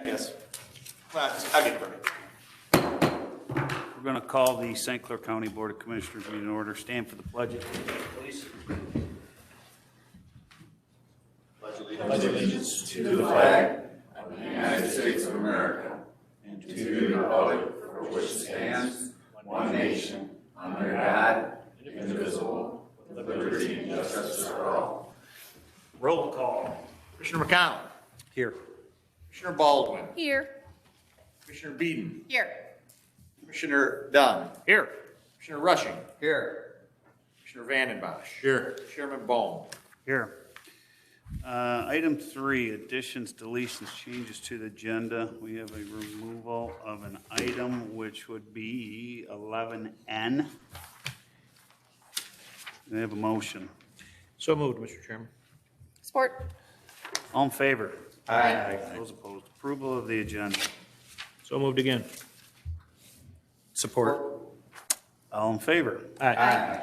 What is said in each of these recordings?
Yes. Well, I'll get it ready. We're going to call the St. Clair County Board of Commissioners meeting in order. Stand for the pledge, please. Pledge allegiance to the flag of the United States of America and to the republic for which it stands, one nation, under God, indivisible, with liberty and justice for all. Roll call. Commissioner McConnell. Here. Commissioner Baldwin. Here. Commissioner Beeden. Here. Commissioner Dunn. Here. Commissioner Rushing. Here. Commissioner Vandenbosch. Here. Chairman Bohm. Here. Item 3, additions, deletions, changes to the agenda. We have a removal of an item which would be 11N. We have a motion. So moved, Mr. Chairman. Support. All in favor? Aye. Those opposed? Approval of the agenda. So moved again. Support. All in favor? Aye.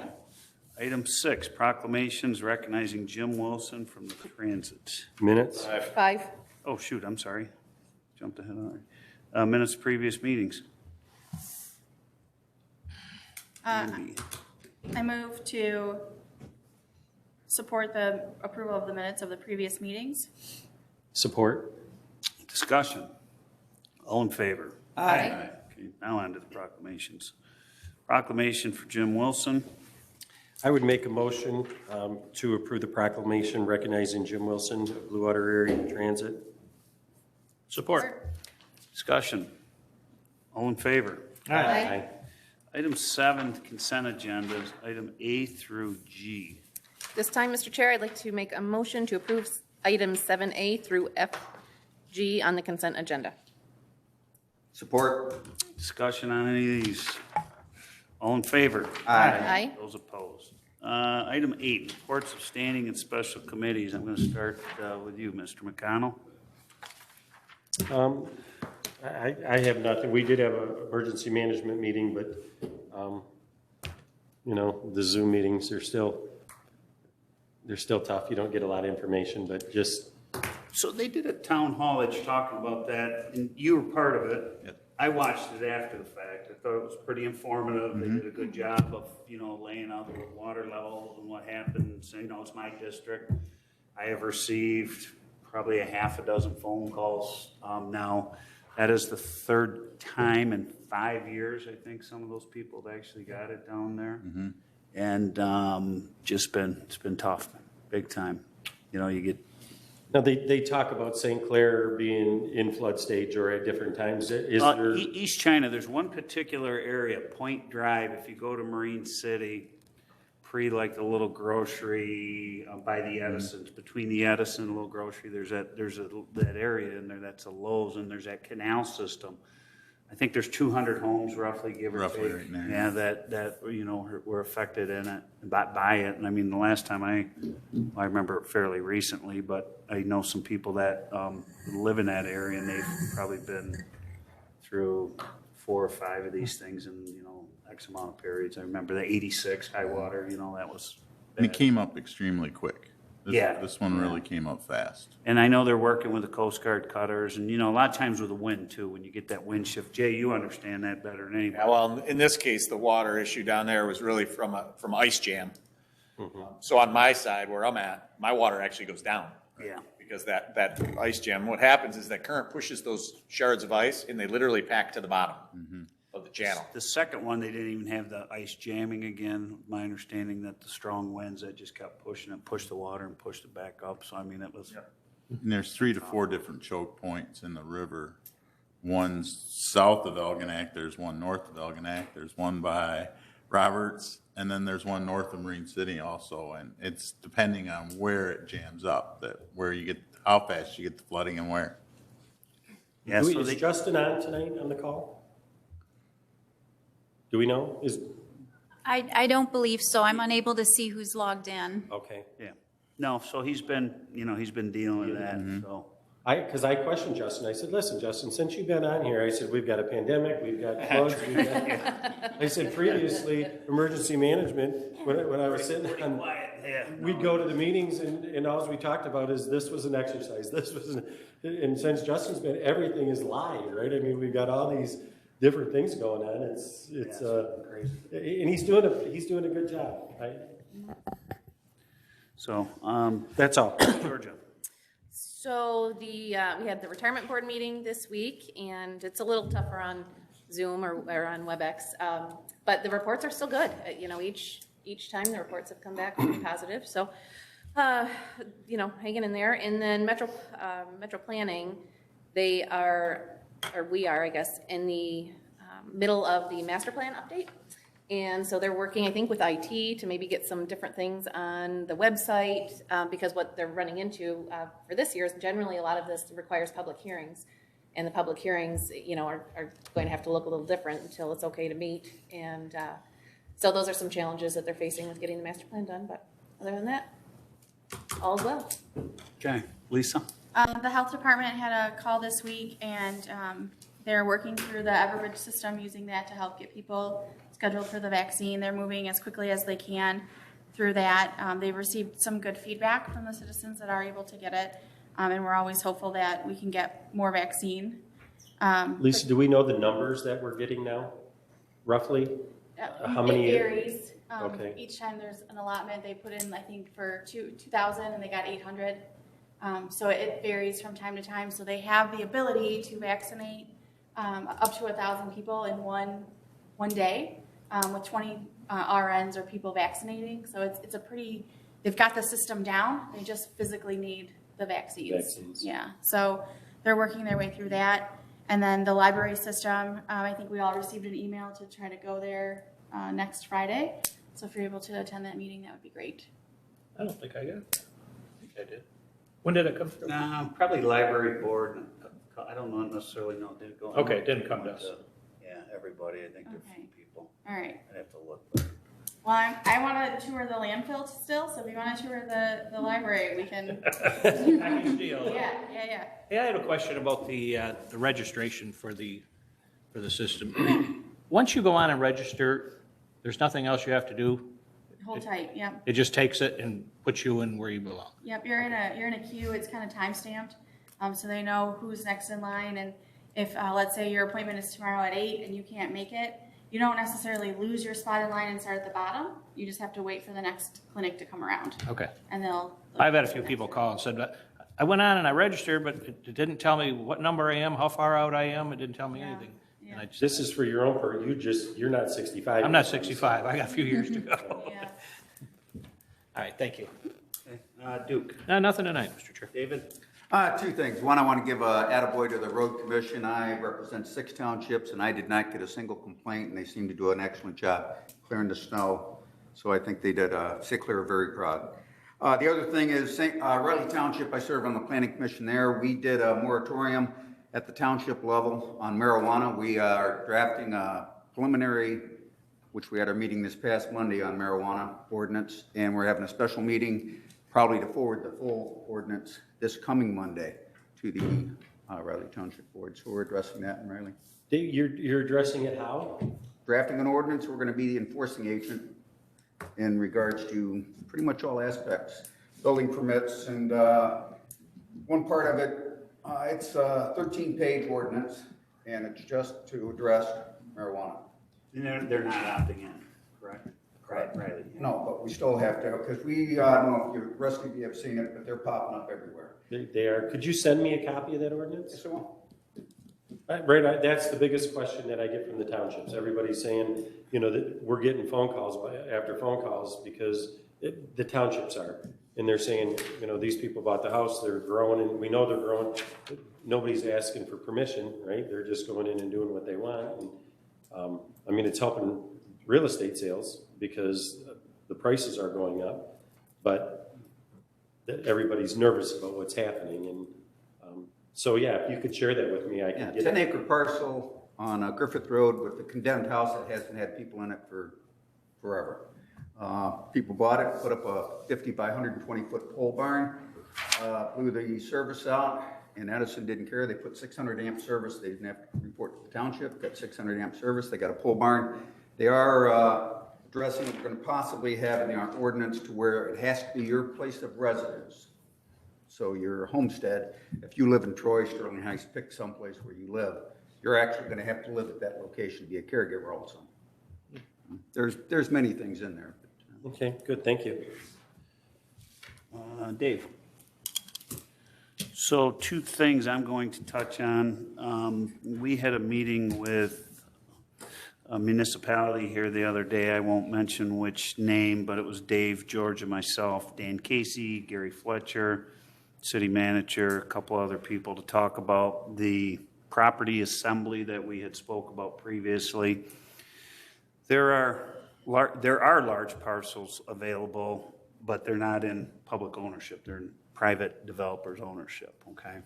Item 6, proclamations recognizing Jim Wilson from the transit. Minutes. 5. Oh, shoot, I'm sorry. Jumped ahead on it. Minutes of previous meetings. Andy. I move to support the approval of the minutes of the previous meetings. Support. Discussion. All in favor? Aye. Okay, now on to the proclamations. Proclamation for Jim Wilson. I would make a motion to approve the proclamation recognizing Jim Wilson of Blue Water Area Transit. Support. Discussion. All in favor? Aye. Item 7, consent agendas, item A through G. This time, Mr. Chair, I'd like to make a motion to approve items 7A through FG on the consent agenda. Support. Discussion on any of these. All in favor? Aye. Those opposed. Item 8, reports of standing and special committees. I'm going to start with you, Mr. McConnell. I have nothing. We did have an emergency management meeting, but, you know, the Zoom meetings are still tough. You don't get a lot of information, but just. So they did a town hall that you're talking about that, and you were part of it. Yep. I watched it after the fact. I thought it was pretty informative. They did a good job of, laying out the water levels and what happened. So, it's my district. I have received probably a half a dozen phone calls now. That is the third time in 5 years, I think, some of those people have actually got it down there. And it's been tough, big time. You get. Now, they talk about St. Clair being in flood stage or at different times. Is there? East China, there's one particular area, Point Drive, if you go to Marine City, like the little grocery by the Edisons, between the Edison and the little grocery, there's that area in there that's a Lowe's, and there's that canal system. I think there's 200 homes roughly, give or take. Right now. Yeah, that were affected in it, by it. And I mean, the last time I remember it fairly recently, but I know some people that live in that area, and they've probably been through 4 or 5 of these things in, X amount of periods. I remember the 86 high water, that was And it bad. came up extremely quick. This one really came up fast. And I know they're working with the Coast Guard cutters, and, a lot of times with the wind, too, when you get that wind shift. Jay, you understand that better than anybody. Yeah, well, in this case, the water issue down there was really from ice jam. So on my side where I'm at, my water actually goes down. Yeah. Because that ice jam, what happens is that current pushes those shards of ice and they literally pack to the bottom of the channel. The second one, they didn't even have the ice jamming again. My understanding that the strong winds that just kept pushing it, pushed the water and pushed it back up. So, I mean, it was. And there's 3 to 4 different choke points in the river. One's south of Elginak, there's one north of Elginak, there's one by Roberts, and then there's one north of Marine City also. And it's depending on where it jams up, how fast you get the flooding and where. Yeah, so Is Justin on tonight on the call? Do we know? I don't believe so. I'm unable to see who's logged in. Okay. Yeah. No, so he's been dealing with that, so. Because I questioned Justin. I said, listen, Justin, since you've been on here, I said, we've got a pandemic, we've got floods. I said, previously, emergency management, when I was sitting on we'd go to the meetings and all we talked about is this was an exercise, and since Justin's been, everything is live, right? I mean, we've got all these different things going on. It's Crazy. and he's doing a good job. So, that's all. Georgia. So we had the retirement board meeting this week, and it's a little tougher on Zoom or on WebEx, but the reports are still good. Each time the reports have come back really positive. So, hanging in there. And then Metro Planning, we are, I guess, in the middle of the master plan update. And so they're working, I think, with IT to maybe get some different things on the website, because what they're running into for this year is generally a lot of this requires public hearings. And the public hearings, are going to have to look a little different until it's okay to meet. And so those are some challenges that they're facing with getting the master plan done. But other than that, all's well. Okay, Lisa? The health department had a call this week, and they're working through the Everbridge system, using that to help get people scheduled for the vaccine. They're moving as quickly as they can through that. They've received some good feedback from the citizens that are able to get it, and we're always hopeful that we can get more vaccine. Lisa, do we know the numbers that we're getting now, roughly? How many? It varies. Okay. Each time there's an allotment, they put in, I think, for 2,000, and they got 800. So it varies from time to time. So they have the ability to vaccinate up to 1,000 people in one day, with 20 RNs or people vaccinating. So it's a pretty, they've got the system down. They just physically need the vaccines. Yeah. So they're working their way through that. And then the library system, I think we all received an email to try to go there next Friday. So if you're able to attend that meeting, that would be great. I don't think I got it. I think I did. When did it come through? Probably library board. I don't necessarily know. Did it go? Okay, it didn't come to us. Yeah, everybody. I think there are a Okay. few people. All right. I'd have to look. But Well, I want to tour the landfill still, so if you want to tour the library, we can. Package deal. Yeah. Hey, I had a question about the registration for the system. Once you go on and register, there's nothing else you have to do? Hold tight. Yep. It just takes it and puts you in where you belong? Yep. You're in a queue. It's kind of time stamped, so they know who's next in line. And if let's say your appointment is tomorrow at 8 and you can't make it, you don't necessarily lose your spot in line and start at the bottom. You just have to wait for the next clinic to come around. Okay. And they'll I've had a few people call and said, I went on and I registered, but it didn't tell me what number I am, how far out I am. It didn't tell me anything. Yeah. And I just, This is for your own part. You're not 65. I'm not 65. I got a few years to go. Yeah. All right, thank you. okay. Duke, No, nothing tonight, Mr. Chair. David. Two things. One, I want to give a attaboy to the road commission. I represent 6 townships, and I did not get a single complaint, and they seem to do an excellent job clearing the snow. So I think they did. St. Clair are very proud. The other thing is Riley Township. I serve on the planning commission there. We did a moratorium at the township level on marijuana. We are drafting a preliminary, which we had our meeting this past Monday on marijuana ordinance, and we're having a special meeting probably to forward the full ordinance this coming Monday to the Riley Township Board. So we're addressing that in Riley. Dave, you're addressing it how? Drafting an ordinance, we're going to be the enforcing agent in regards to pretty much all aspects, building permits, and one part of it, it's a 13-page ordinance, and it's just to address marijuana. And they're not opting in, correct? Right, Riley. No, but we still have to, because we, I don't know if the rest of you have seen it, but they're popping up everywhere. They are. Could you send me a copy of that ordinance? So, Right, that's the biggest question that I get from the townships. Everybody's saying, that we're getting phone calls after phone calls because the townships are. And they're saying, these people bought the house, they're growing, and we know they're growing. Nobody's asking for permission, right? They're just going in and doing what they want. And, it's helping real estate sales because the prices are going up, but everybody's nervous about what's happening. And so, yeah, if you could share that with me, I can get 10-acre parcel on Griffith Road with the condemned house that hasn't had people in it for forever. People bought it, put up a 50 by 120-foot pole barn, blew the service out, and Edison didn't care. They put 600 amp service. They didn't have to report to the township. Got 600 amp service. They got a pole barn. They are addressing, we're going to possibly have in our ordinance to where it has to be your place of residence. So your homestead, if you live in Troy, Sterling Heights, pick someplace where you live, you're actually going to have to live at that location to be a caregiver also. There's many things in there. Okay, good, thank you. Dave? So 2 things I'm going to touch on. We had a meeting with a municipality here the other day. I won't mention which name, but it was Dave, George, and myself, Dan Casey, Gary Fletcher, city manager, a couple other people to talk about the property assembly that we had spoke about previously. There are large parcels available, but they're not in public ownership. They're in private developers' ownership, okay?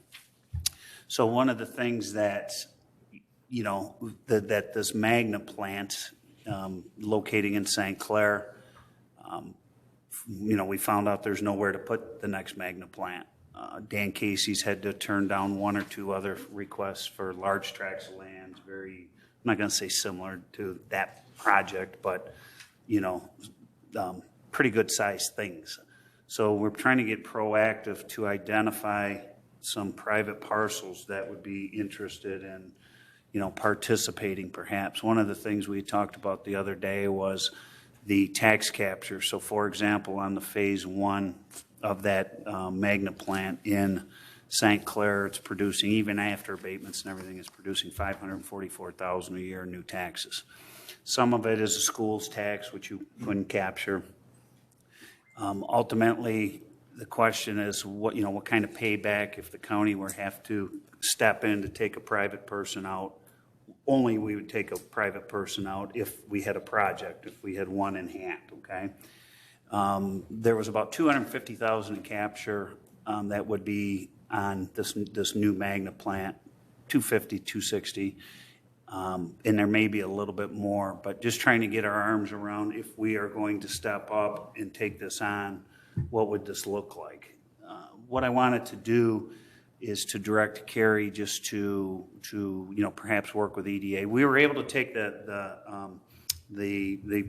So one of the things that, you know, that this Magna plant locating in St. Clair, you know, we found out there's nowhere to put the next Magna plant. Dan Casey's had to turn down 1 or 2 other requests for large tracts of land, very, I'm not going to say similar to that project, but, you know, pretty good sized things. So we're trying to get proactive to identify some private parcels that would be interested in, you know, participating perhaps. One of the things we talked about the other day was the tax capture. So for example, on the phase 1 of that Magna plant in St. Clair, it's producing, even after abatements and everything, it's producing $544,000 a year in new taxes. Some of it is a school's tax, which you couldn't capture. Ultimately, the question is what kind of payback if the county were have to step in to take a private person out. Only we would take a private person out if we had a project, if we had one in hand, okay? There was about $250,000 in capture that would be on this new Magna plant, 250, 260. And there may be a little bit more, but just trying to get our arms around if we are going to step up and take this on, what would this look like? What I wanted to do is to direct Carrie just to perhaps work with EDA. We were able to take the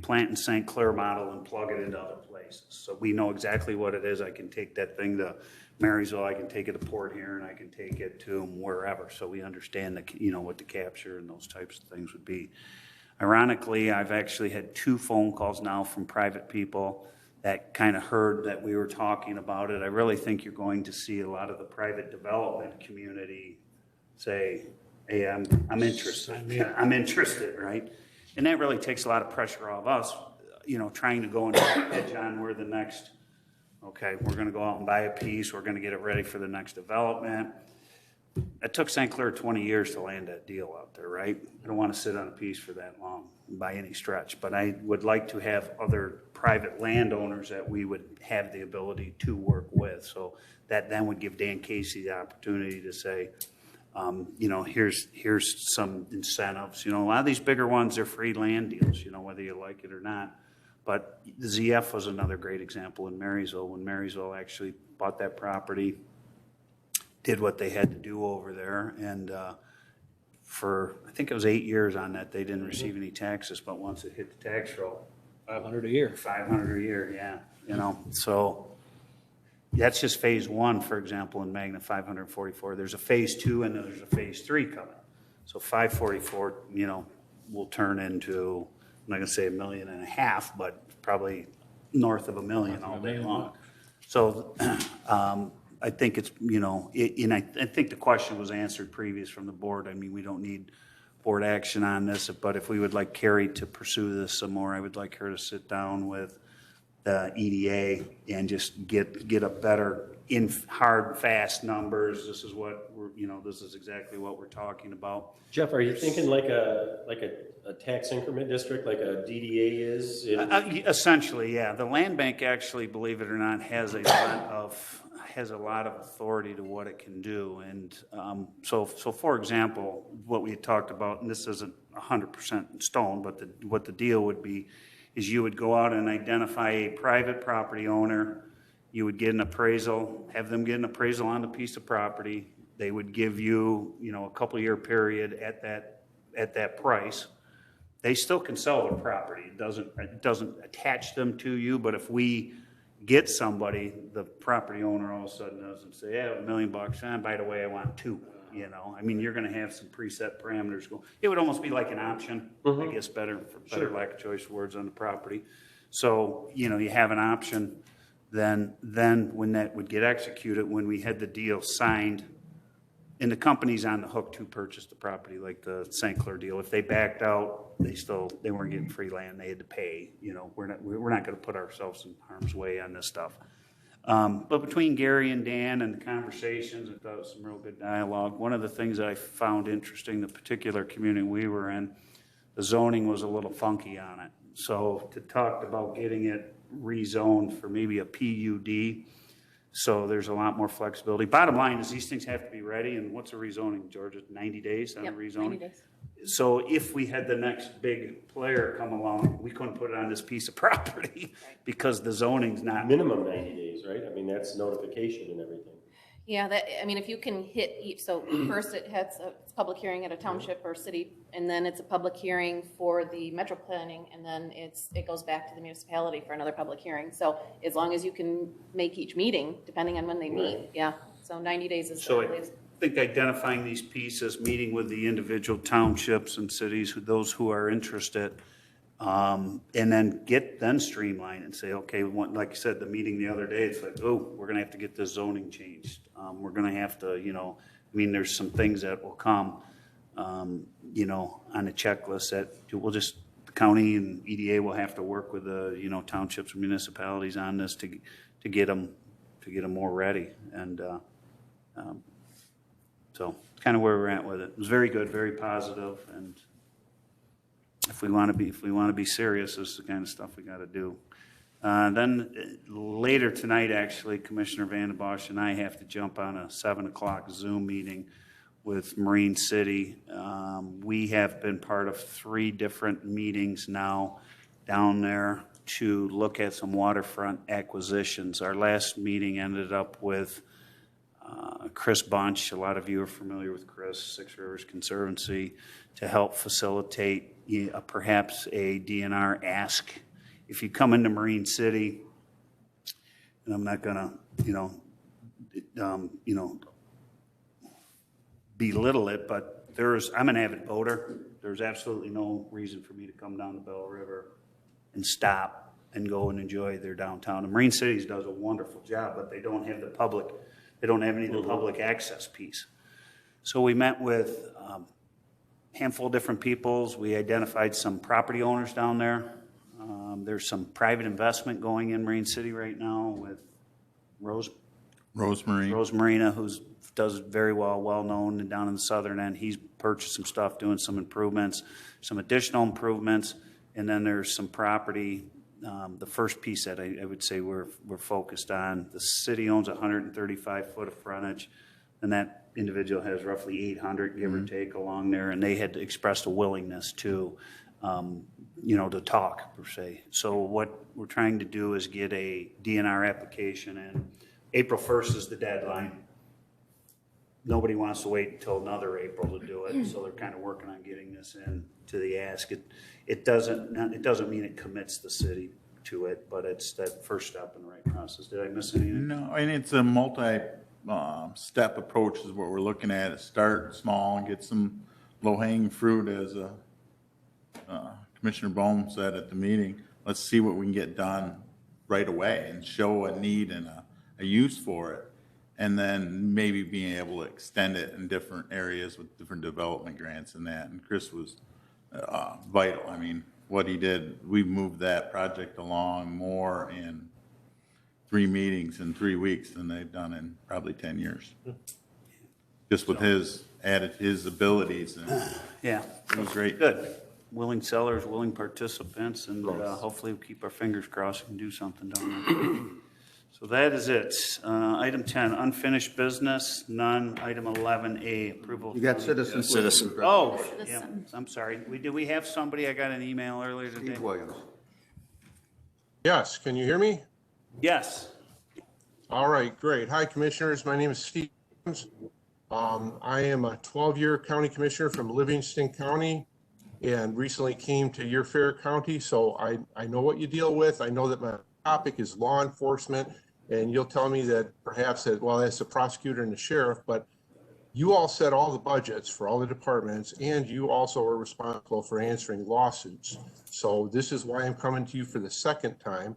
plant in St. Clair model and plug it into other places. So we know exactly what it is. I can take that thing to Marysville, I can take it to Port Huron, I can take it to wherever. So we understand what the capture and those types of things would be. Ironically, I've actually had 2 phone calls now from private people that kind of heard that we were talking about it. I really think you're going to see a lot of the private development community say, hey, I'm interested. I'm interested, right? And that really takes a lot of pressure off us, trying to go and hedge on where the next, okay, we're going to go out and buy a piece, we're going to get it ready for the next development. It took St. Clair 20 years to land that deal out there, right? I don't want to sit on a piece for that long by any stretch, but I would like to have other private landowners that we would have the ability to work with. So that then would give Dan Casey the opportunity to say, here's some incentives. A lot of these bigger ones, they're free land deals, whether you like it or not. But the ZF was another great example in Marysville, when Marysville actually bought that property, did what they had to do over there, and for, I think it was 8 years on that, they didn't receive any taxes, but once it hit the tax roll. $500 a year. $500 a year, yeah, so that's just phase 1, for example, in Magna 544. There's a phase 2 and there's a phase 3 coming. So 544, will turn into, I'm not gonna say $1.5 million, but probably north of $1 million all day long. So I think it's, and I think the question was answered previous from the board. I mean, we don't need board action on this, but if we would like Carrie to pursue this some more, I would like her to sit down with the EDA and just get a better hard, fast numbers. This is what we're, this is exactly what we're talking about. Jeff, are you thinking like a tax increment district, like a DDA is? Essentially, yeah. The land bank actually, believe it or not, has a lot of authority to what it can do. And so for example, what we had talked about, and this isn't 100% in stone, but what the deal would be is you would go out and identify a private property owner. You would get an appraisal, have them get an appraisal on the piece of property. They would give you, a couple-year period at that price. they still can sell their property. It doesn't attach them to you, but if we get somebody, the property owner all of a sudden doesn't say, yeah, $1 million, and by the way, I want 2, you know? I mean, you're gonna have some preset parameters go. It would almost be like an option, I guess, better lack of choice words on the property. So, you know, you have an option, then when that would get executed, when we had the deal signed, and the company's on the hook to purchase the property, like the St. Clair deal. If they backed out, they weren't getting free land, they had to pay, you know, we're not gonna put ourselves in harm's way on this stuff. But between Gary and Dan and the conversations, I thought it was some real good dialogue. One of the things I found interesting, the particular community we were in, the zoning was a little funky on it. So to talk about getting it rezoned for maybe a PUD, so there's a lot more flexibility. Bottom line is these things have to be ready, and what's a rezoning, Georgia, 90 days on a Yep, rezoning? 90 days. So if we had the next big player come along, we couldn't put it on this piece of property because the zoning's not. Minimum 90 days, right? I mean, that's notification and everything. Yeah, I mean, if you can hit each, so first it has a public hearing at a township or city, and then it's a public hearing for the metro planning, and then it goes back to the municipality for another public hearing. So as long as you can make each meeting, depending on when they meet, yeah. So 90 days is So the I earliest. think identifying these pieces, meeting with the individual townships and cities, those who are interested, and then streamline and say, okay, like you said, the meeting the other day, it's like, oh, we're gonna have to get this zoning changed. We're gonna have to, you know, I mean, there's some things that will come, you know, on the checklist that the county and EDA will have to work with the, you know, townships and municipalities on this to get them more ready. And, so kind of where we're at with it. It was very good, very positive, and if we want to be serious, this is the kind of stuff we got to do. Then later tonight, actually, Commissioner Van den Bosch and I have to jump on a 7 o'clock Zoom meeting with Marine City. We have been part of 3 different meetings now down there to look at some waterfront acquisitions. Our last meeting ended up with Chris Bunch. A lot of you are familiar with Chris, Six Rivers Conservancy, to help facilitate perhaps a DNR ask. If you come into Marine City, and I'm not gonna, belittle it, but I'm an avid boater. There's absolutely no reason for me to come down the Bell River and stop and go and enjoy their downtown. And Marine Cities does a wonderful job, but they don't have any of the public access piece. So we met with a handful of different peoples. We identified some property owners down there. There's some private investment going in Marine City right now with Rose Marina, who's does very well known, and down in the southern end, he's purchased some stuff, doing some improvements, some additional improvements, and then there's some property. The first piece that I would say we're focused on, the city owns 135 foot of frontage, and that individual has roughly 800, give or take, along there, and they had expressed a willingness to, to talk, per se. So what we're trying to do is get a DNR application in. April 1st is the deadline. Nobody wants to wait until another April to do it, so they're kind of working on getting this in to the ask. It doesn't mean it commits the city to it, but it's that first step in the right process. Did I miss anything? No, and it's a multi-step approach is what we're looking at. Start small and get some low-hanging fruit, as Commissioner Bohm said at the meeting. Let's see what we can get done right away and show a need and a use for it. And then maybe being able to extend it in different areas with different development grants and that. And Chris was vital. I mean, what he did, we moved that project along more in 3 meetings in 3 weeks than they've done in probably 10 years. Just with his abilities. And Yeah. it was great. Good. Willing sellers, willing participants, and hopefully we'll keep our fingers crossed and do something down there. So that is it. Item 10, unfinished business, none. Item 11A, approval. You got citizens. Oh, yeah, Citizen. I'm sorry. Did we have somebody? I got an email earlier today. Steve Williams. Yes, can you hear me? Yes. All right, great. Hi, Commissioners. My name is Steve Williams. I am a 12-year county commissioner from Livingston County. and recently came to your fair county, so I know what you deal with. I know that my topic is law enforcement, and you'll tell me that perhaps that, well, that's the prosecutor and the sheriff, but you all set all the budgets for all the departments, and you also are responsible for answering lawsuits. So this is why I'm coming to you for the second time.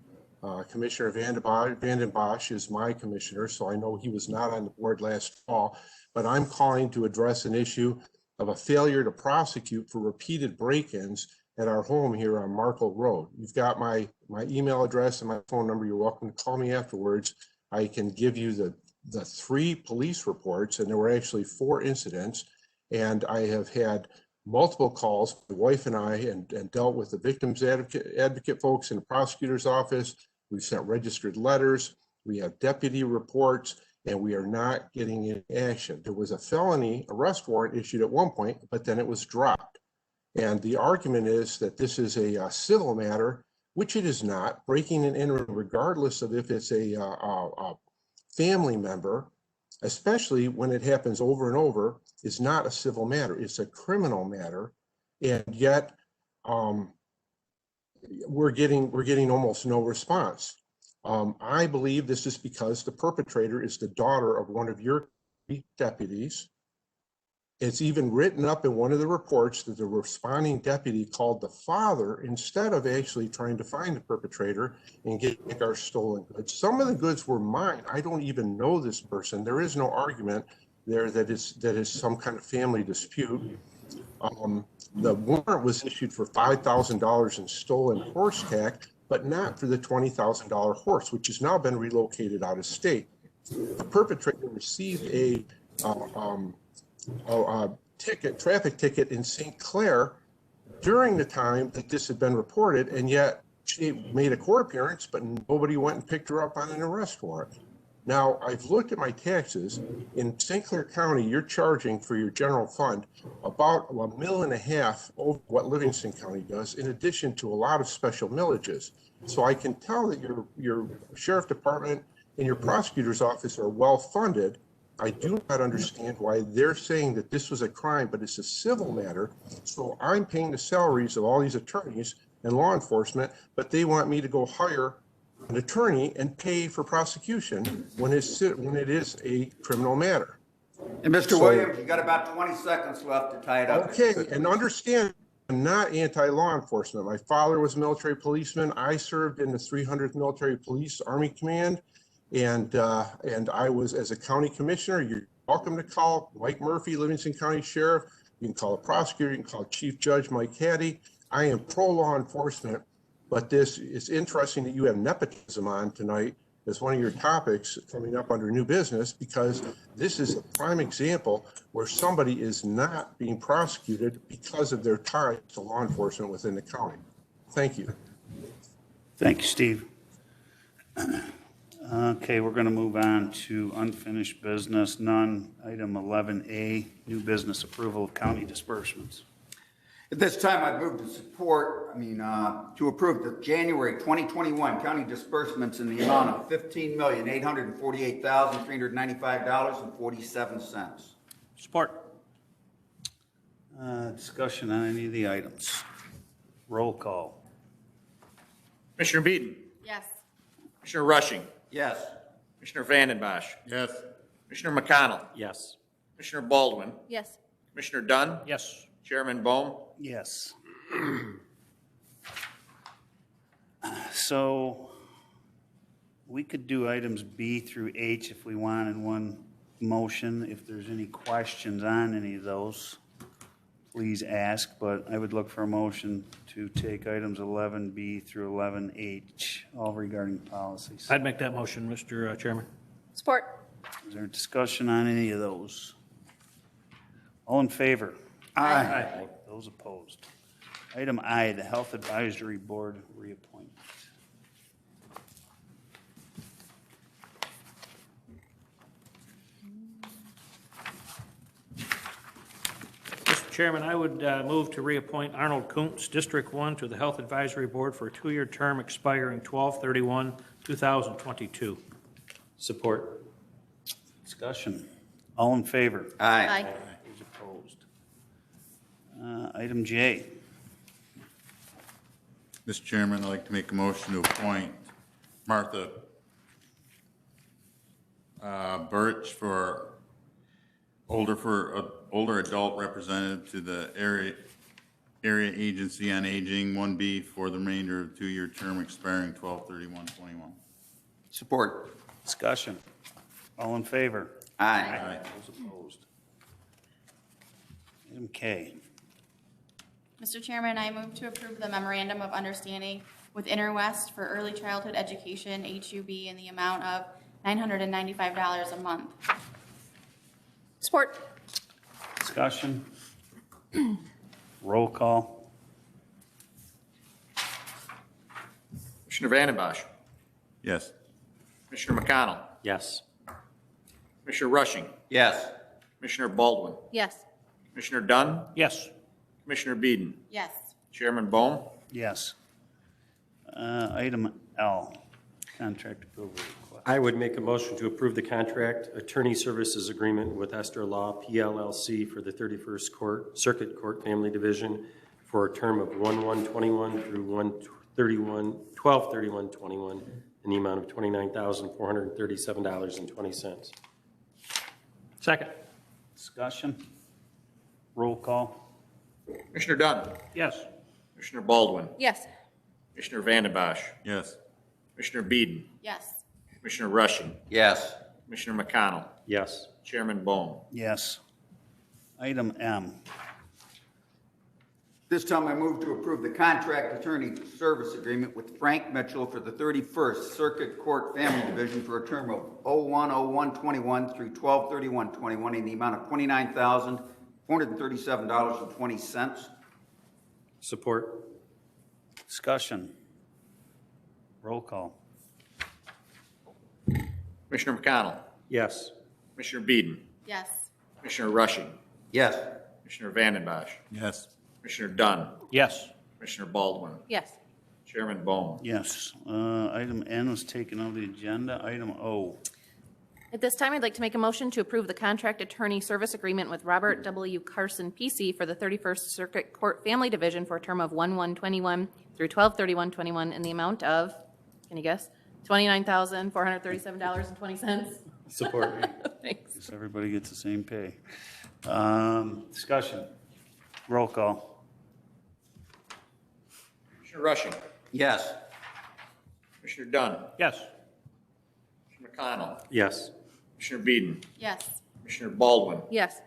Commissioner Vanden Bosch is my commissioner, so I know he was not on the board last fall, but I'm calling to address an issue of a failure to prosecute for repeated break-ins at our home here on Markle Road. You've got my email address and my phone number. You're welcome to call me afterwards. I can give you the 3 police reports, and there were actually 4 incidents, and I have had multiple calls, my wife and I, and dealt with the victims advocate folks in the prosecutor's office. We've sent registered letters, we have deputy reports, and we are not getting any action. There was a felony arrest warrant issued at one point, but then it was dropped. And the argument is that this is a civil matter, which it is not. Breaking and entering, regardless of if it's a family member, especially when it happens over and over, is not a civil matter. It's a criminal matter, and yet we're getting almost no response. I believe this is because the perpetrator is the daughter of one of your deputies. It's even written up in one of the reports that the responding deputy called the father instead of actually trying to find the perpetrator and get back our stolen goods. Some of the goods were mine. I don't even know this person. There is no argument there that is some kind of family dispute. The warrant was issued for $5,000 in stolen horse tack, but not for the $20,000 horse, which has now been relocated out of state. The perpetrator received a traffic ticket in St. Clair during the time that this had been reported, and yet she made a court appearance, but nobody went and picked her up on an arrest warrant. Now, I've looked at my taxes. In St. Clair County, you're charging for your general fund about $1.5 million over what Livingston County does, in addition to a lot of special millages. So I can tell that your sheriff department and your prosecutor's office are well funded. I do not understand why they're saying that this was a crime, but it's a civil matter. So I'm paying the salaries of all these attorneys and law enforcement, but they want me to go hire an attorney and pay for prosecution when it is a criminal matter. And Mr. Williams, you got about 20 seconds left to tie it up. Okay, and understand, I'm not anti-law enforcement. My father was a military policeman. I served in the 300th Military Police Army Command. And I was, as a county commissioner, you're welcome to call Mike Murphy, Livingston County Sheriff. You can call a prosecutor, you can call Chief Judge Mike Hattie. I am pro-law enforcement, but this is interesting that you have nepotism on tonight as one of your topics coming up under new business, because this is a prime example where somebody is not being prosecuted because of their ties to law enforcement within the county. Thank you. Thank you, Steve. Okay, we're going to move on to unfinished business, none. Item 11A, new business approval of county disbursements. At this time, I move to to approve the January 2021 county disbursements in the amount of $15,848,395.47. Support. Discussion on any of the items. Roll call. Commissioner Beaton, Yes. Commissioner Rushing, Yes. Commissioner Vanden Bosch, Yes. Commissioner McConnell, Yes. Commissioner Baldwin, Yes. Commissioner Dunn, Yes. Chairman Bohm. Yes. So we could do items B through H if we want in one motion. If there's any questions on any of those, please ask, but I would look for a motion to take items 11B through 11H, all regarding policies. I'd make that motion, Mr. Chairman. Support. Is there discussion on any of those? All in favor? Aye. Those opposed? Item I, the Health Advisory Board reappointment. Mr. Chairman, I would move to reappoint Arnold Kuntz, District 1, to the Health Advisory Board for a 2-year term expiring 12/31/2022. Support. Discussion. All in favor? Aye. Those opposed? Item J, Mr. Chairman, I'd like to make a motion to appoint Martha Birch for older adult representative to the area agency on aging 1B for the remainder of the 2-year term expiring 12/31/21. Support. Discussion. All in favor? Aye. Those opposed? Item K. Mr. Chairman, I move to approve the memorandum of understanding with Interwest for early childhood education, HUB, in the amount of $995 a month. Support. Discussion. Roll call. Commissioner Vandenbosch. Yes. Commissioner McConnell. Yes. Commissioner Rushing. Yes. Commissioner Baldwin. Yes. Commissioner Dunn. Yes. Commissioner Beeden. Yes. Chairman Bohm. Yes. Item L, contract approval request. I would make a motion to approve the contract attorney services agreement with Esther Law PLLC for the 31st Circuit Court Family Division for a term of 1/1/21 through 12/31/21 in the amount of $29,437.20. Second. Discussion. Roll call. Commissioner Dunn. Yes. Commissioner Baldwin. Yes. Commissioner Vandenbosch. Yes. Commissioner Beeden. Yes. Commissioner Rushing. Yes. Commissioner McConnell. Yes. Chairman Bohm. Yes. Item M. This time I move to approve the contract attorney service agreement with Frank Mitchell for the 31st Circuit Court Family Division for a term of 01/01/21 through 12/31/21 in the amount of $29,437.20. Support. Discussion. Roll call. Commissioner McConnell. Yes. Commissioner Beeden. Yes. Commissioner Rushing. Yes. Commissioner Vandenbosch. Yes. Commissioner Dunn. Yes. Commissioner Baldwin. Yes. Chairman Bohm. Yes. Item N was taken off the agenda. Item O. At this time, I'd like to make a motion to approve the contract attorney service agreement with Robert W. Carson, PC, for the 31st Circuit Court Family Division for a term of 1/1/21 through 12/31/21 in the amount of, can you guess? $29,437.20. Support. Thanks. Guess everybody gets the same pay. Discussion. Roll call. Commissioner Rushing. Yes. Commissioner Dunn. Yes. Commissioner McConnell. Yes. Commissioner Beeden. Yes. Commissioner Baldwin. Yes.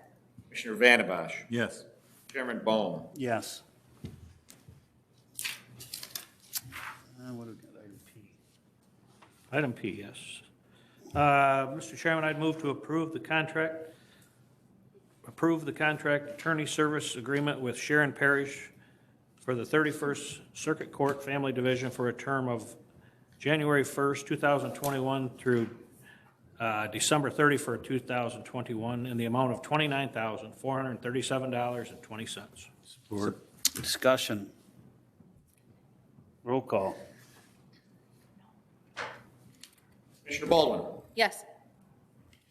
Commissioner Vandenbosch. Yes. Chairman Bohm. Yes. What do we got? Item P. Item P, yes. Mr. Chairman, I'd move to approve the contract attorney service agreement with Sharon Parrish for the 31st Circuit Court Family Division for a term of January 1st, 2021 through December 31st, 2021 in the amount of $29,437.20. Support. Discussion. Roll call. Commissioner Baldwin. Yes.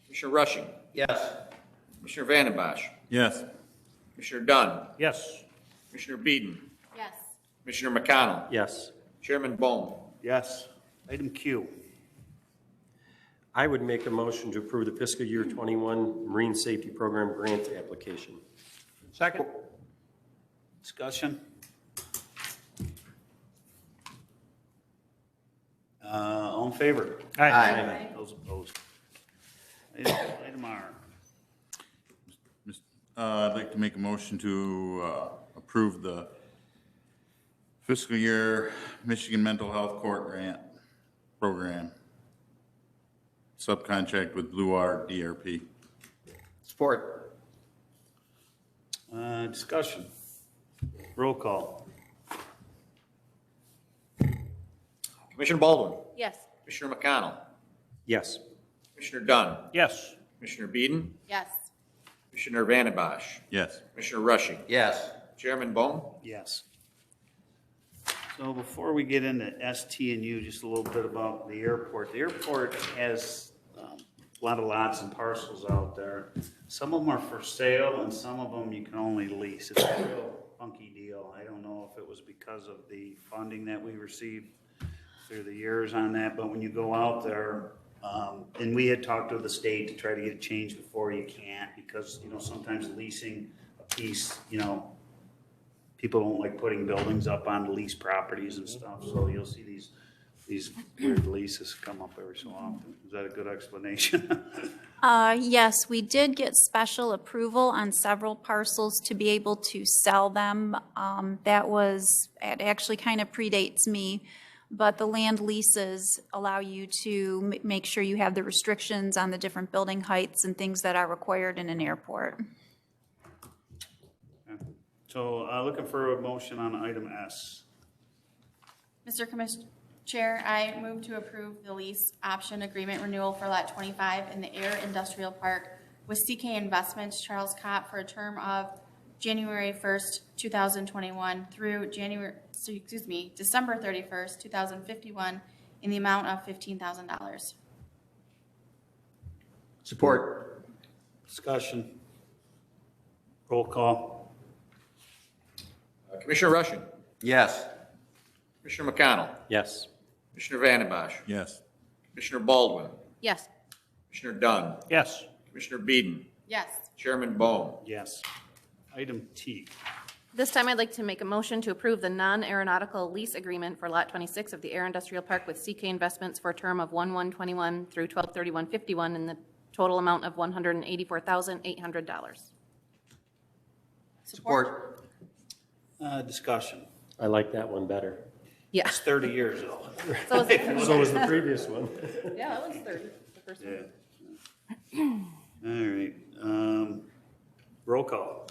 Commissioner Rushing. Yes. Commissioner Vandenbosch. Yes. Commissioner Dunn. Yes. Commissioner Beeden. Yes. Commissioner McConnell. Yes. Chairman Bohm. Yes. Item Q. I would make a motion to approve the fiscal year 21 Marine Safety Program grant application. Second. Discussion. All in favor? Aye. Those opposed? Item R. I'd like to make a motion to approve the fiscal year Michigan Mental Health Court Grant Program. Subcontract with Blue Water DRP. Support. Discussion. Roll call. Commissioner Baldwin. Yes. Commissioner McConnell. Yes. Commissioner Dunn. Yes. Commissioner Beeden. Yes. Commissioner Vandenbosch. Yes. Commissioner Rushing. Yes. Chairman Bohm. Yes. So before we get into ST and U, just a little bit about the airport. The airport has a lot of lots and parcels out there. Some of them are for sale and some of them you can only lease. It's a real funky deal. I don't know if it was because of the funding that we received through the years on that, but when you go out there, and we had talked to the state to try to get it changed before, you can't, because, you know, sometimes leasing a piece, you know, people don't like putting buildings up on leased properties and stuff, so you'll see these weird leases come up every so often. Is that a good explanation? Yes, we did get special approval on several parcels to be able to sell them. It actually kind of predates me, but the land leases allow you to make sure you have the restrictions on the different building heights and things that are required in an airport. So, looking for a motion on item S. Mr. Chair, I move to approve the lease option agreement renewal for Lot 25 in the Air Industrial Park with CK Investments Charles Kopp for a term of January 1st, 2021 through December 31st, 2051 in the amount of $15,000. Support. Discussion. Roll call. Commissioner Rushing, Yes. Commissioner McConnell, Yes. Commissioner Vandenbosch, Yes. Commissioner Baldwin, Yes. Commissioner Dunn, Yes. Commissioner Beeden, Yes. Chairman Bone. Yes. Item T. This time I'd like to make a motion to approve the non-aeronautical lease agreement for Lot 26 of the Air Industrial Park with CK Investments for a term of 1/1/21 through 12/31/51 in the total amount of $184,800. Support. Discussion. I like that one better. Yeah. It's 30 years old. So is So was the previous one. yeah, that was 30, the first one. Yeah. All right. Roll call.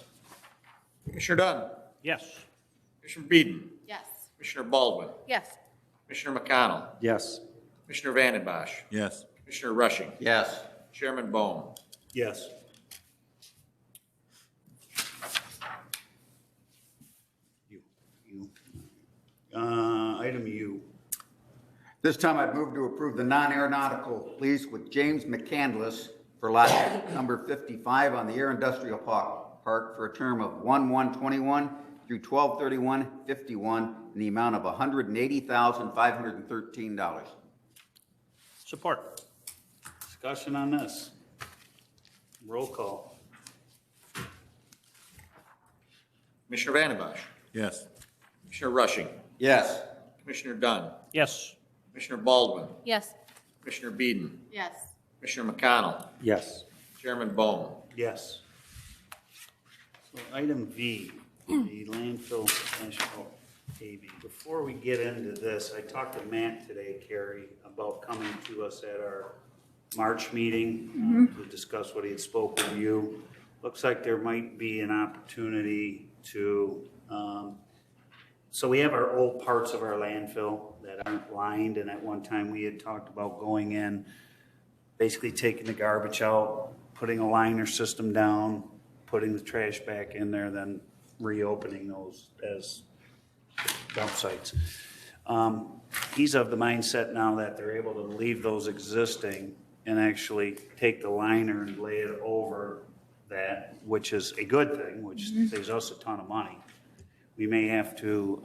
Commissioner Dunn, Yes. Commissioner Beeden, Yes. Commissioner Baldwin, Yes. Commissioner McConnell, Yes. Commissioner Vandenbosch, Yes. Commissioner Rushing, Yes. Chairman Bone. Yes. Item U. This time I'd move to approve the non-aeronautical lease with James McCandless for lot number 55 on the Air Industrial Park for a term of 1/1/21 through 12/31/51 in the amount of $180,513. Support. Discussion on this. Roll call. Commissioner Vandenbosch, Yes. Commissioner Rushing, Yes. Commissioner Dunn, Yes. Commissioner Baldwin, Yes. Commissioner Beeden, Yes. Commissioner McConnell, Yes. Chairman Bone. Yes. So item V, the landfill asphalt paving. Before we get into this, I talked to Matt today, Carrie, about coming to us at our March meeting to discuss what he had spoken with you. Looks like there might be an opportunity to, so we have our old parts of our landfill that aren't lined, and at one time we had talked about going in, basically taking the garbage out, putting a liner system down, putting the trash back in there, then reopening those as dump sites. He's of the mindset now that they're able to leave those existing and actually take the liner and lay it over that, which is a good thing, which saves us a ton of money. We may have to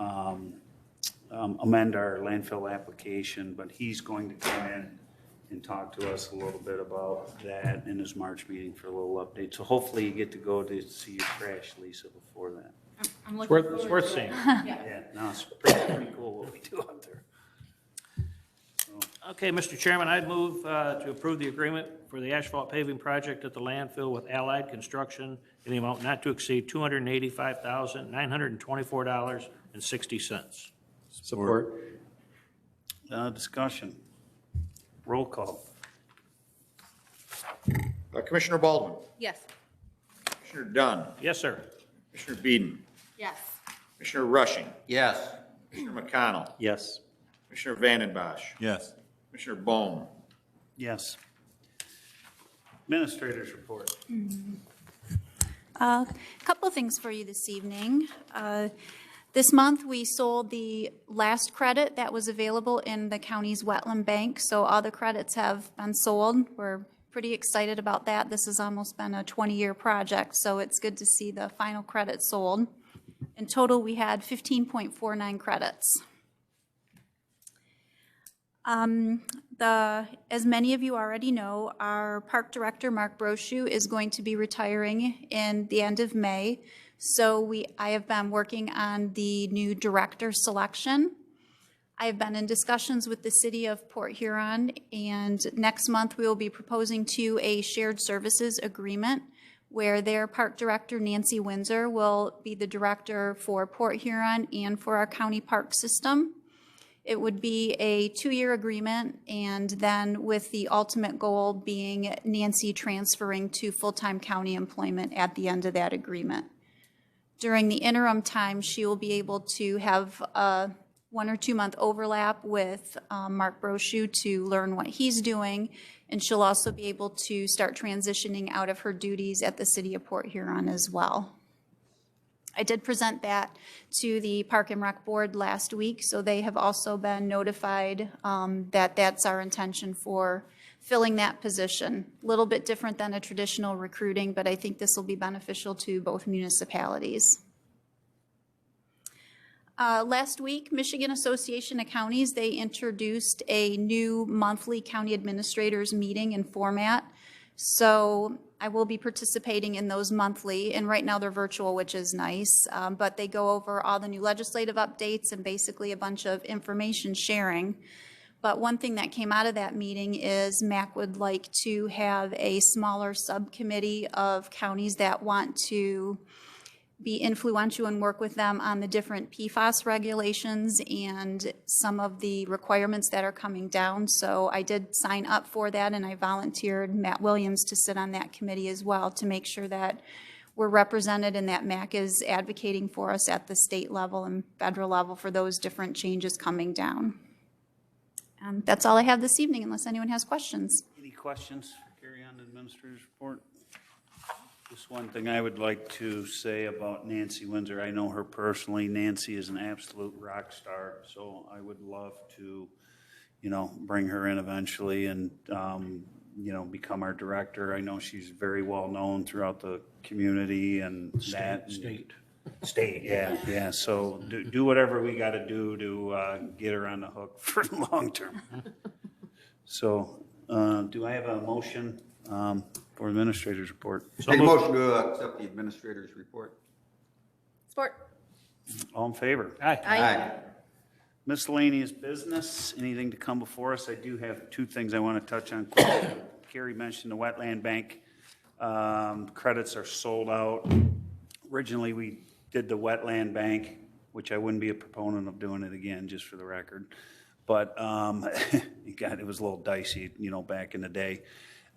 amend our landfill application, but he's going to come in and talk to us a little bit about that in his March meeting for a little update. So hopefully you get to go to see your trash, Lisa, before that. I'm It's looking worth forward to seeing. it. Yeah, no, it's pretty cool what we do out there. Okay, Mr. Chairman, I'd move to approve the agreement for the asphalt paving project at the landfill with Allied Construction in the amount not to exceed $285,924.60. Support. Discussion. Roll call. Commissioner Baldwin, Yes. Commissioner Dunn, Yes, sir. Commissioner Beeden, Yes. Commissioner Rushing, Yes. Commissioner McConnell, Yes. Commissioner Vandenbosch, Yes. Commissioner Bone. Yes. Administrators report. A couple of things for you this evening. This month, we sold the last credit that was available in the county's Wetland Bank, so all the credits have been sold. We're pretty excited about that. This has almost been a 20-year project, so it's good to see the final credit sold. In total, we had 15.49 credits. As many of you already know, our park director, Mark Brochu, is going to be retiring in the end of May. So I have been working on the new director selection. I have been in discussions with the city of Port Huron, and next month we will be proposing to a shared services agreement where their park director, Nancy Windsor, will be the director for Port Huron and for our county park system. It would be a 2-year agreement, and then with the ultimate goal being Nancy transferring to full-time county employment at the end of that agreement. During the interim time, she will be able to have a 1 or 2 month overlap with Mark Brochu to learn what he's doing, and she'll also be able to start transitioning out of her duties at the city of Port Huron as well. I did present that to the Park and Rec Board last week, so they have also been notified that that's our intention for filling that position. A little bit different than a traditional recruiting, but I think this will be beneficial to both municipalities. Last week, Michigan Association of Counties, they introduced a new monthly county administrators meeting and format. So I will be participating in those monthly, and right now they're virtual, which is nice, but they go over all the new legislative updates and basically a bunch of information sharing. But one thing that came out of that meeting is MAC would like to have a smaller subcommittee of counties that want to be influential and work with them on the different PFAS regulations and some of the requirements that are coming down. So I did sign up for that, and I volunteered Matt Williams to sit on that committee as well to make sure that we're represented and that MAC is advocating for us at the state level and federal level for those different changes coming down. That's all I have this evening, unless anyone has questions. Any questions for Carrie on the administrator's report? Just one thing I would like to say about Nancy Windsor. I know her personally. Nancy is an absolute rock star, so I would love to, bring her in eventually and, become our director. I know she's very well known throughout the community and State, yeah. So do whatever we got to do to get her on the hook for the long term. So, do I have a motion for administrator's report? Make a motion to accept the administrator's report. Support. All in favor? Aye. Miscellaneous business, anything to come before us? I do have 2 things I want to touch on. Carrie mentioned the Wetland Bank. Credits are sold out. Originally, we did the Wetland Bank, which I wouldn't be a proponent of doing it again, just for the record. But it was a little dicey, back in the day.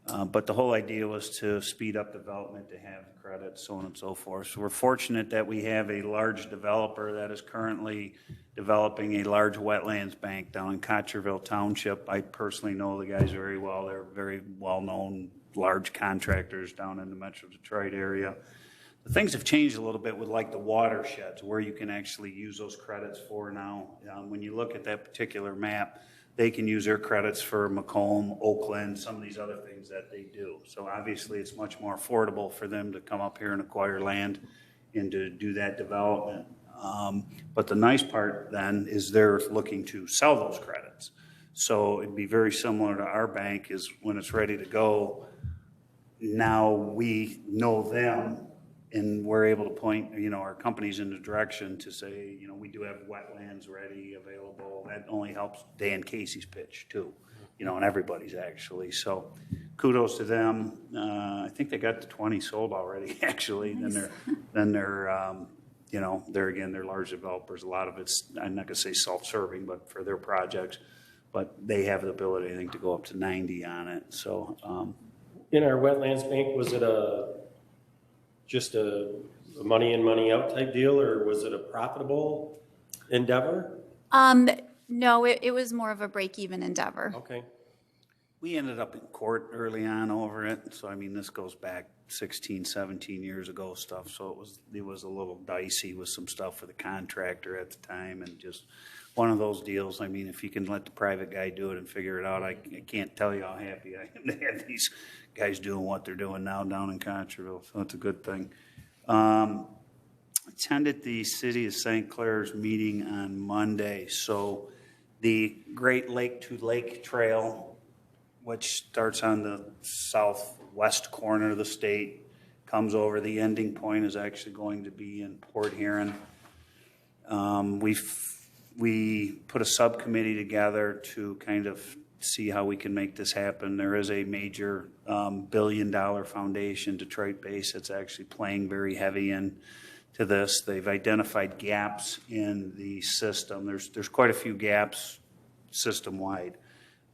But the whole idea was to speed up development, to have credits, so on and so forth. So we're fortunate that we have a large developer that is currently developing a large wetlands bank down in Cotcherville Township. I personally know the guys very well. They're very well-known, large contractors down in the Metro Detroit area. The things have changed a little bit with like the watersheds, where you can actually use those credits for now. When you look at that particular map, they can use their credits for Macomb, Oakland, some of these other things that they do. So obviously it's much more affordable for them to come up here and acquire land and to do that development. But the nice part then is they're looking to sell those credits. So it'd be very similar to our bank, is when it's ready to go, now we know them and we're able to point, our companies in the direction to say, we do have wetlands ready, available. That only helps Dan Casey's pitch too, and everybody's actually. So kudos to them. I think they got the 20 sold already, actually. Nice. They're large developers. A lot of it's, I'm not gonna say self-serving, but for their projects. But they have the ability, I think, to go up to 90 on it. So in our wetlands bank, was it just a money in, money out type deal, or was it a profitable endeavor? No, it was more of a break-even endeavor. Okay. we ended up in court early on over it. So, I mean, this goes back 16, 17 years ago stuff. So it was a little dicey with some stuff for the contractor at the time, and just one of those deals. I mean, if you can let the private guy do it and figure it out, I can't tell you how happy I am to have these guys doing what they're doing now down in Contraville. So it's a good thing. attended the City of St. Clair's meeting on Monday. So the Great Lake to Lake Trail, which starts on the southwest corner of the state, comes over. The ending point is actually going to be in Port Huron. We put a subcommittee together to kind of see how we can make this happen. There is a major billion-dollar foundation, Detroit-based, that's actually playing very heavy into this. They've identified gaps in the system. There's quite a few gaps system-wide.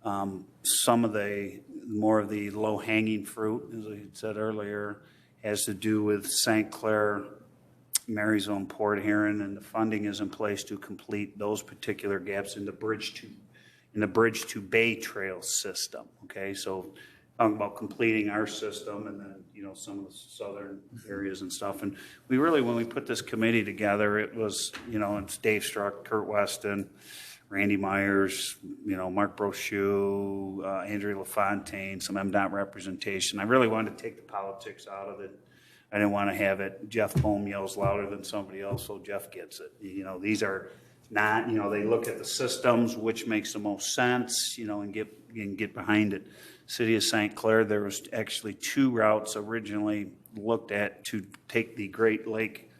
Some of the more of the low-hanging fruit, as I said earlier, has to do with St. Clair, Marysville, and Port Huron, and the funding is in place to complete those particular gaps in the bridge to Bay Trail system. Okay, so talking about completing our system, and then some of the southern areas and stuff. And we really, when we put this committee together, it was it's Dave Struck, Kurt Weston, Randy Myers, Mark Brochu, Andrea LaFontaine, some MDOT representation. I really wanted to take the politics out of it. I didn't want to have it, Jeff Bohm yells louder than somebody else, so Jeff gets it. These are not, they look at the systems, which makes the most sense, and get behind it. City of St. Clair, there was actually 2 routes originally looked at to take the Great Lake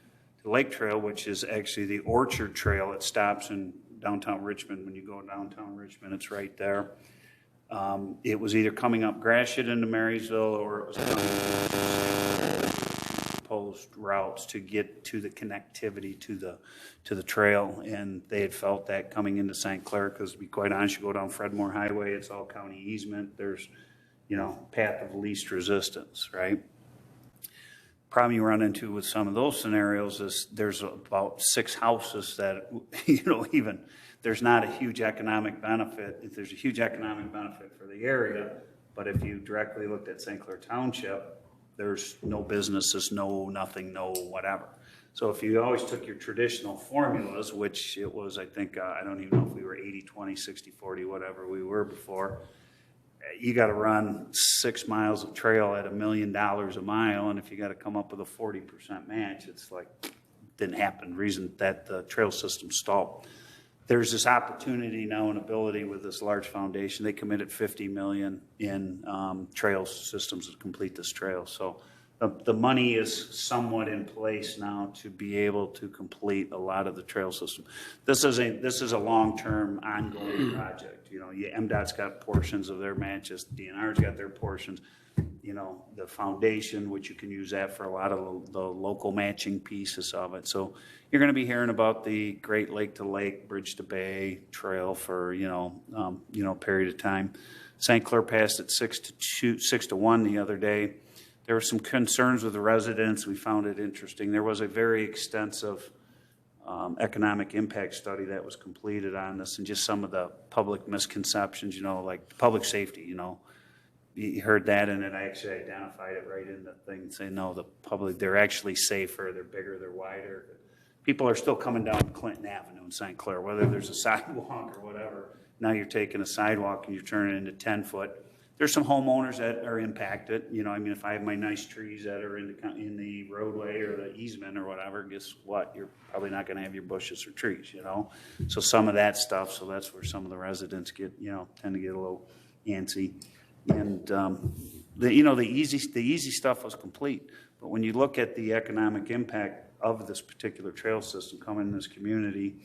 to Lake Trail, which is actually the Orchard Trail. It stops in downtown Richmond. When you go downtown Richmond, it's right there. It was either coming up Gratiot into Marysville, or it was coming proposed routes to get to the connectivity to the trail, and they had felt that coming into St. Clair, because to be quite honest, you go down Fredmore Highway, it's all county easement. There's path of least resistance, right? Problem you run into with some of those scenarios is there's about 6 houses that, even there's not a huge economic benefit. If there's a huge economic benefit for the area, but if you directly looked at St. Clair Township, there's no businesses, no nothing, no whatever. So if you always took your traditional formulas, which it was, I think, I don't even know if we were 80-20, 60-40, whatever we were before, you got to run 6 miles of trail at $1 million a mile, and if you got to come up with a 40% match, it's like, didn't happen. Reason that the trail system stalled. There's this opportunity now and ability with this large foundation. They committed $50 million in trail systems to complete this trail. So the money is somewhat in place now to be able to complete a lot of the trail system. This is a long-term ongoing project. MDOT's got portions of their matches, DNR's got their portions. The foundation, which you can use that for a lot of the local matching pieces of it. So you're going to be hearing about the Great Lake to Lake, Bridge to Bay Trail for, period of time. St. Clair passed it 6-1 the other day. There were some concerns with the residents. We found it interesting. There was a very extensive economic impact study that was completed on this, and just some of the public misconceptions, like public safety, You heard that, and then I actually identified it right in the thing, saying, no, the public, they're actually safer, they're bigger, they're wider. People are still coming down Clinton Avenue in St. Clair, whether there's a sidewalk or whatever. Now you're taking a sidewalk and you're turning it into 10-foot. There's some homeowners that are impacted. If I have my nice trees that are in the roadway or the easement or whatever, guess what? You're probably not going to have your bushes or trees, So some of that stuff, so that's where some of the residents get, tend to get a little antsy. And the easy stuff was complete, but when you look at the economic impact of this particular trail system coming in this community,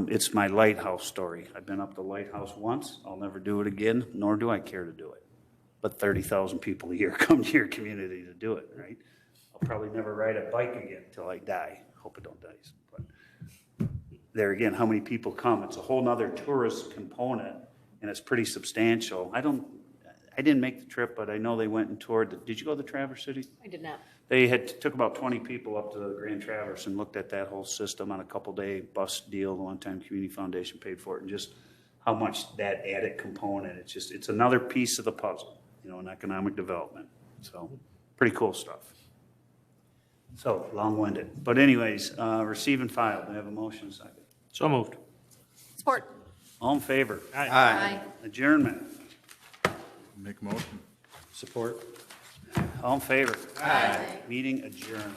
it's my lighthouse story. I've been up the lighthouse once. I'll never do it again, nor do I care to do it. But 30,000 people a year come to your community to do it, right? I'll probably never ride a bike again until I die. Hope it don't die. But there again, how many people come? It's a whole nother tourist component, and it's pretty substantial. I didn't make the trip, but I know they went and toured. Did you go to Traverse City? I did not. They took about 20 people up to the Grand Traverse and looked at that whole system on a couple-day bus deal. The one-time Community Foundation paid for it, and just how much that added component. It's another piece of the puzzle, in economic development. So pretty cool stuff. So long-winded, but anyways, receive and file. Do I have a motion second? So moved. Support. All in favor? Aye. Adjournment. Make a motion. Support. All in favor? Aye. Meeting adjourned.